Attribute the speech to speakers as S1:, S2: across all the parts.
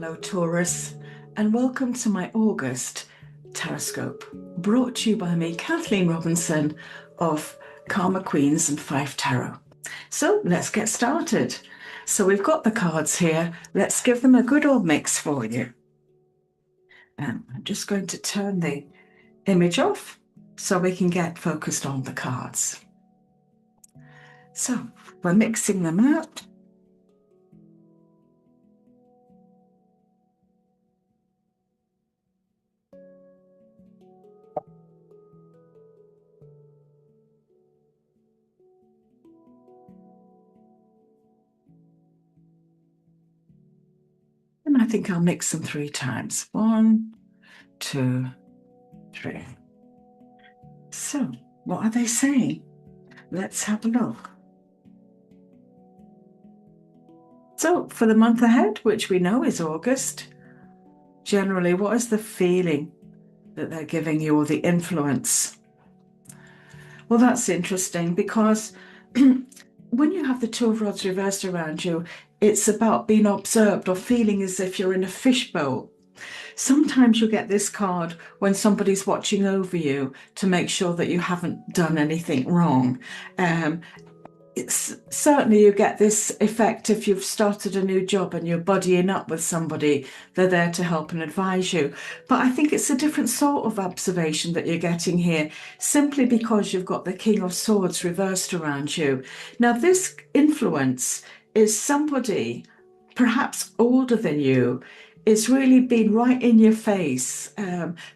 S1: Hello Taurus, and welcome to my August Taroscope, brought to you by me, Kathleen Robinson of Karmaqueens and Five Tarot. So let's get started. So we've got the cards here. Let's give them a good old mix for you. I'm just going to turn the image off so we can get focused on the cards. So we're mixing them out. And I think I'll mix them 3 times. 1, 2, 3. So, what are they saying? Let's have a look. So, for the month ahead, which we know is August, generally, what is the feeling that they're giving you, or the influence? Well, that's interesting, because when you have the Two of Rods reversed around you, it's about being observed or feeling as if you're in a fishbowl. Sometimes you get this card when somebody's watching over you to make sure that you haven't done anything wrong. Certainly you get this effect if you've started a new job and you're buddying up with somebody. They're there to help and advise you. But I think it's a different sort of observation that you're getting here, simply because you've got the King of Swords reversed around you. Now, this influence is somebody perhaps older than you. It's really been right in your face.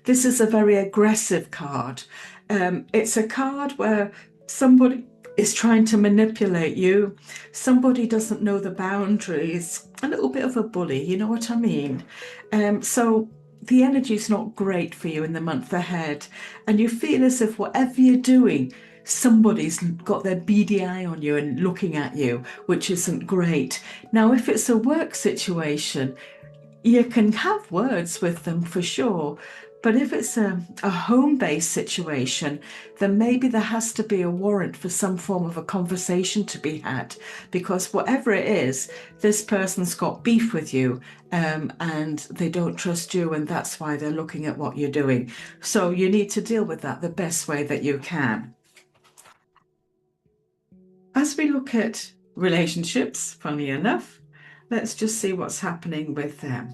S1: This is a very aggressive card. It's a card where somebody is trying to manipulate you. Somebody doesn't know the boundaries. A little bit of a bully, you know what I mean? So the energy is not great for you in the month ahead. And you feel as if whatever you're doing, somebody's got their beady eye on you and looking at you, which isn't great. Now, if it's a work situation, you can have words with them for sure. But if it's a home-based situation, then maybe there has to be a warrant for some form of a conversation to be had, because whatever it is, this person's got beef with you, and they don't trust you, and that's why they're looking at what you're doing. So you need to deal with that the best way that you can. As we look at relationships, funnily enough, let's just see what's happening with them.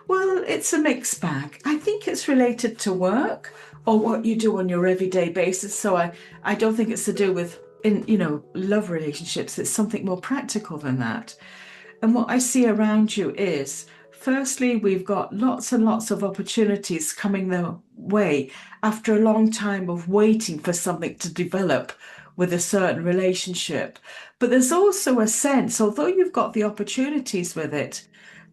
S1: Well, it's a mixed bag. I think it's related to work or what you do on your everyday basis. So I don't think it's to do with, love relationships. It's something more practical than that. And what I see around you is, firstly, we've got lots and lots of opportunities coming their way after a long time of waiting for something to develop with a certain relationship. But there's also a sense, although you've got the opportunities with it,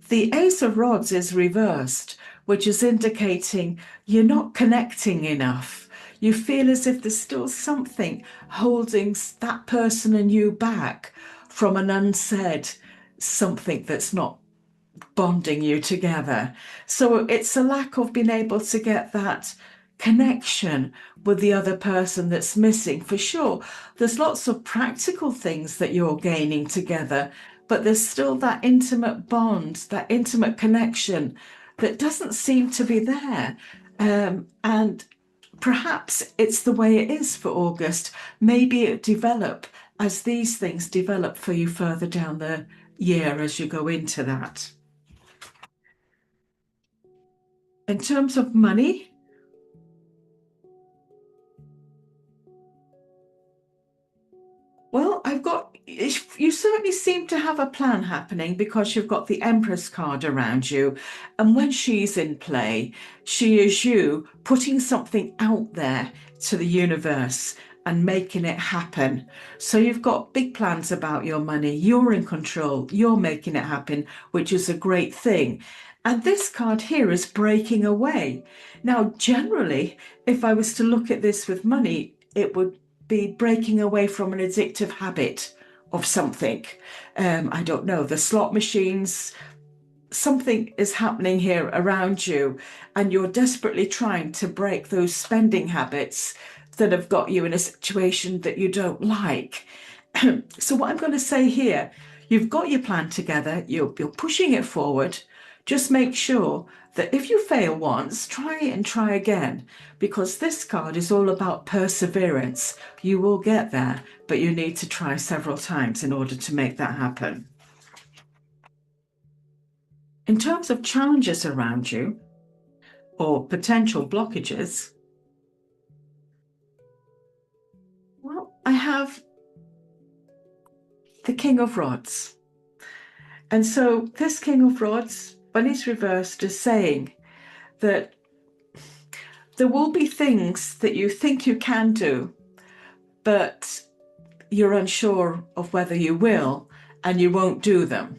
S1: the Ace of Rods is reversed, which is indicating you're not connecting enough. You feel as if there's still something holding that person and you back from an unsaid something that's not bonding you together. So it's a lack of being able to get that connection with the other person that's missing, for sure. There's lots of practical things that you're gaining together, but there's still that intimate bond, that intimate connection that doesn't seem to be there. And perhaps it's the way it is for August. Maybe it develop as these things develop for you further down the year as you go into that. In terms of money, well, you certainly seem to have a plan happening, because you've got the Empress card around you. And when she's in play, she is you putting something out there to the universe and making it happen. So you've got big plans about your money. You're in control. You're making it happen, which is a great thing. And this card here is breaking away. Now, generally, if I was to look at this with money, it would be breaking away from an addictive habit of something. I don't know, the slot machines, something is happening here around you, and you're desperately trying to break those spending habits that have got you in a situation that you don't like. So what I'm going to say here, you've got your plan together, you're pushing it forward. Just make sure that if you fail once, try it and try again, because this card is all about perseverance. You will get there, but you need to try several times in order to make that happen. In terms of challenges around you or potential blockages, well, I have the King of Rods. And so this King of Rods, when he's reversed, is saying that there will be things that you think you can do, but you're unsure of whether you will, and you won't do them.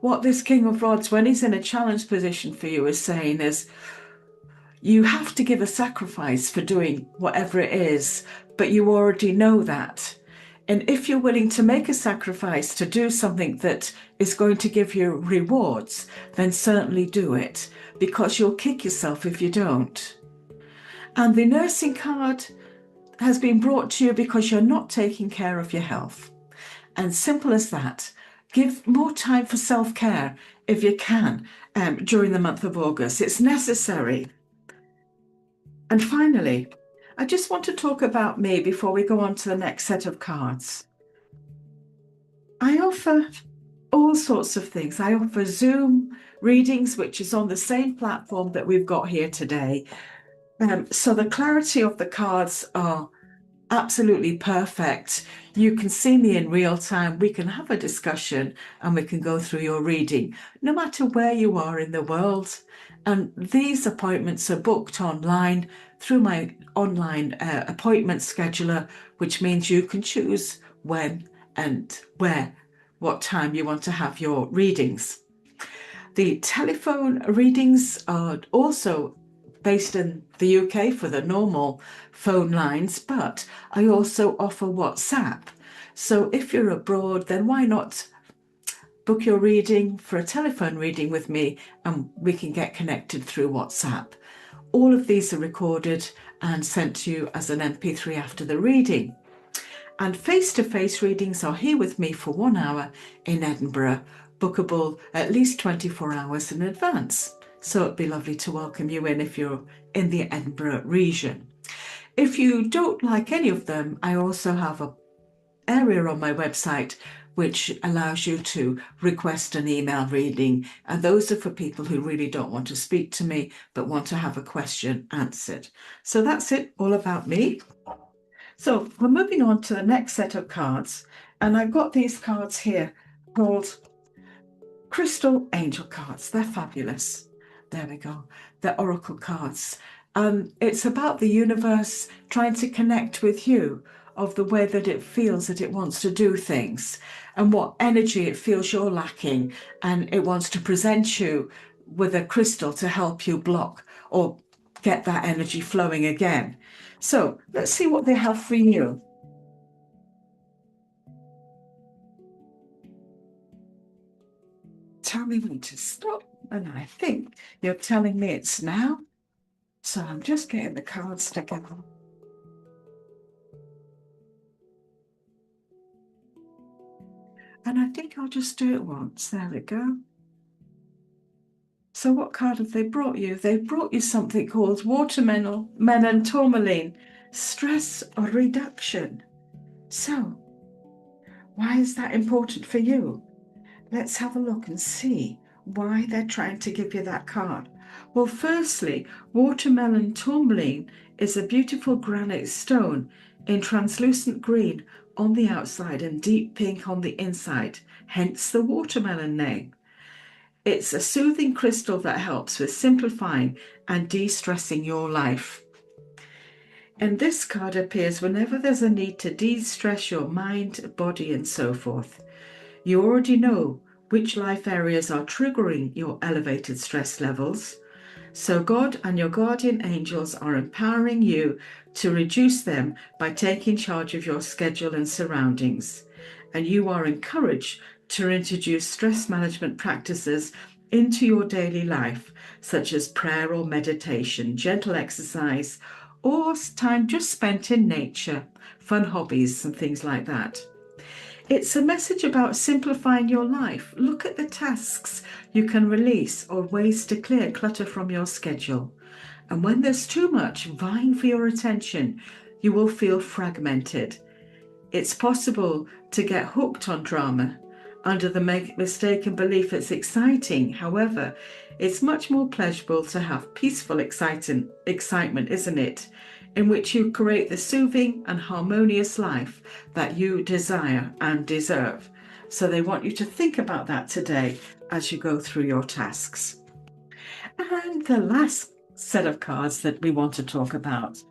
S1: What this King of Rods, when he's in a challenge position for you, is saying is, you have to give a sacrifice for doing whatever it is, but you already know that. And if you're willing to make a sacrifice to do something that is going to give you rewards, then certainly do it, because you'll kick yourself if you don't. And the nursing card has been brought to you because you're not taking care of your health. And simple as that. Give more time for self-care if you can during the month of August. It's necessary. And finally, I just want to talk about me before we go on to the next set of cards. I offer all sorts of things. I offer Zoom readings, which is on the same platform that we've got here today. So the clarity of the cards are absolutely perfect. You can see me in real time. We can have a discussion and we can go through your reading, no matter where you are in the world. And these appointments are booked online through my online appointment scheduler, which means you can choose when and where, what time you want to have your readings. The telephone readings are also based in the UK for the normal phone lines, but I also offer WhatsApp. So if you're abroad, then why not book your reading for a telephone reading with me and we can get connected through WhatsApp. All of these are recorded and sent to you as an MP3 after the reading. And face-to-face readings are here with me for 1 hour in Edinburgh, bookable at least 24 hours in advance. So it'd be lovely to welcome you in if you're in the Edinburgh region. If you don't like any of them, I also have an area on my website which allows you to request an email reading. And those are for people who really don't want to speak to me, but want to have a question answered. So that's it, all about me. So we're moving on to the next set of cards. And I've got these cards here called Crystal Angel cards. They're fabulous. There we go. They're oracle cards. It's about the universe trying to connect with you of the way that it feels that it wants to do things and what energy it feels you're lacking, and it wants to present you with a crystal to help you block or get that energy flowing again. So let's see what they have for you. Tell me when to stop, and I think you're telling me it's now. So I'm just getting the cards together. And I think I'll just do it once. There we go. So what card have they brought you? They've brought you something called Watermelon Tourmaline Stress Reduction. So why is that important for you? Let's have a look and see why they're trying to give you that card. Well, firstly, Watermelon Tourmaline is a beautiful granite stone in translucent green on the outside and deep pink on the inside, hence the watermelon name. It's a soothing crystal that helps with simplifying and de-stressing your life. And this card appears whenever there's a need to de-stress your mind, body, and so forth. You already know which life areas are triggering your elevated stress levels. So God and your guardian angels are empowering you to reduce them by taking charge of your schedule and surroundings. And you are encouraged to introduce stress management practices into your daily life, such as prayer or meditation, gentle exercise, or time just spent in nature, fun hobbies and things like that. It's a message about simplifying your life. Look at the tasks you can release or ways to clear clutter from your schedule. And when there's too much vying for your attention, you will feel fragmented. It's possible to get hooked on drama under the mistaken belief it's exciting. However, it's much more pleasurable to have peaceful excitement, isn't it? In which you create the soothing and harmonious life that you desire and deserve. So they want you to think about that today as you go through your tasks. And the last set of cards that we want to talk about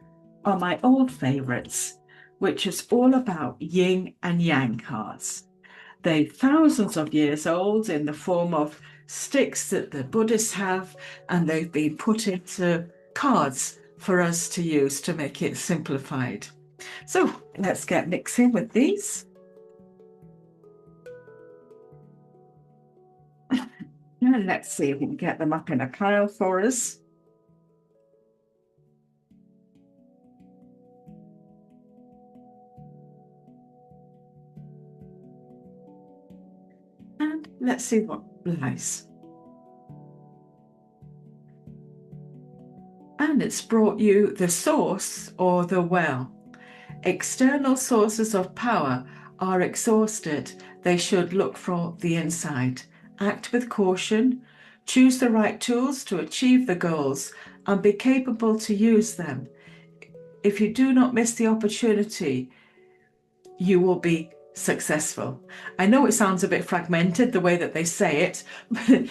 S1: are my old favorites, which is all about yin and yang cards. They're thousands of years old in the form of sticks that the Buddhists have, and they've been put into cards for us to use to make it simplified. So let's get mixing with these. And let's see if we can get them up in a pile for us. And let's see what lies. And it's brought you the source or the well. External sources of power are exhausted. They should look for the inside. Act with caution, choose the right tools to achieve the goals, and be capable to use them. If you do not miss the opportunity, you will be successful. I know it sounds a bit fragmented the way that they say it, but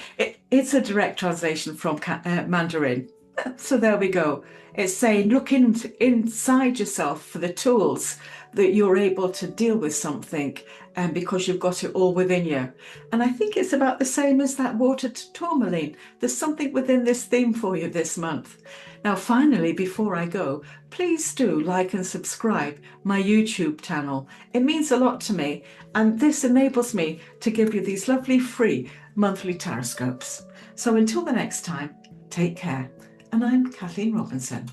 S1: it's a direct translation from Mandarin. So there we go. It's saying look inside yourself for the tools that you're able to deal with something, and because you've got it all within you. And I think it's about the same as that water tourmaline. There's something within this theme for you this month. Now, finally, before I go, please do like and subscribe my YouTube channel. It means a lot to me, and this enables me to give you these lovely free monthly taroscopes. So until the next time, take care. And I'm Kathleen Robinson.